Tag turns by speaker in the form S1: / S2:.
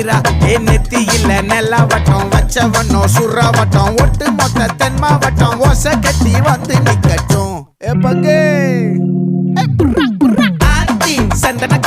S1: வீரா ஏ நெத்தி இல்ல நெல்லாவட்டம் வச்சவண்ணம் சுறாவட்டம் ஒட்டு மொத்த தென் மாவட்டம் ஓசை கட்டி வந்து நிக்கட்டும் ஏ பங்கே ஆத்தி சந்தன